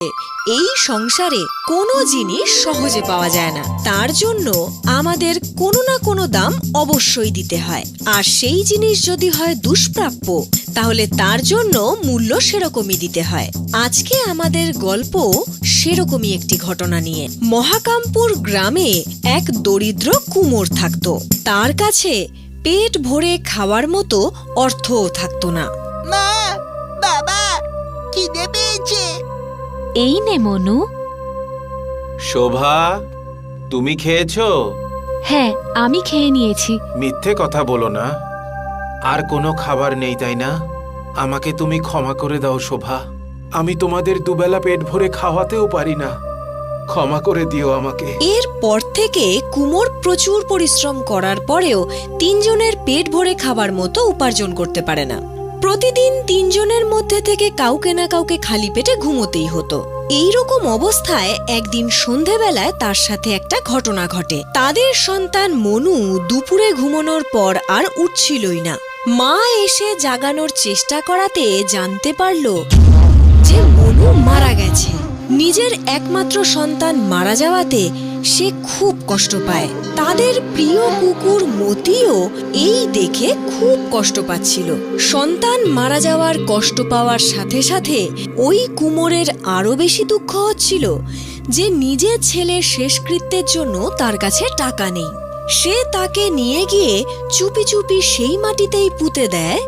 এই সংসারে কোনো জিনিস সহজে পাওয়া যায় না, তার জন্য আমাদের কোনো না কোনো দাম অবশ্যই দিতে হয়। আর সেই জিনিস যদি হয় দুষ্প্রাপ্য, তাহলে তার জন্য মূল্য সেরকমই দিতে হয়। আজকে আমাদের গল্প সেরকমই একটি ঘটনা নিয়ে। মহাকামপুর গ্রামে এক দরিদ্র কুমোর থাকতো। তার কাছে পেট ভরে খাওয়ার মতো অর্থও থাকতো না। মা, বাবা, খিদে পেয়েছে। এই নে মনু। শোভা, তুমি খেয়েছো? হ্যাঁ, আমি খেয়ে নিয়েছি। মিথ্যে কথা বলো না। আর কোনো খাবার নেই, তাই না? আমাকে তুমি ক্ষমা করে দাও শোভা। আমি তোমাদের দুবেলা পেট ভরে খাওয়াতেও পারি না। ক্ষমা করে দিও আমাকে। এরপর থেকে কুমোর প্রচুর পরিশ্রম করার পরেও তিনজনের পেট ভরে খাবার মতো উপার্জন করতে পারে না। প্রতিদিন তিনজনের মধ্যে থেকে কাউকে না কাউকে খালি পেটে ঘুমোতেই হতো। এইরকম অবস্থায় একদিন সন্ধেবেলায় তার সাথে একটা ঘটনা ঘটে। তাদের সন্তান মনু দুপুরে ঘুমানোর পর আর উঠছিলই না। মা এসে জাগানোর চেষ্টা করাতে জানতে পারল যে মনু মারা গেছে। নিজের একমাত্র সন্তান মারা যাওয়াতে সে খুব কষ্ট পায়। তাদের প্রিয় কুকুর মতিও এই দেখে খুব কষ্ট পাচ্ছিল। সন্তান মারা যাওয়ার কষ্ট পাওয়ার সাথে সাথে ওই কুমোরের আরো বেশি দুঃখ হচ্ছিল যে নিজের ছেলের শেষকৃত্যের জন্য তার কাছে টাকা নেই। সে তাকে নিয়ে গিয়ে চুপি চুপি সেই মাটিতেই পুঁতে দেয়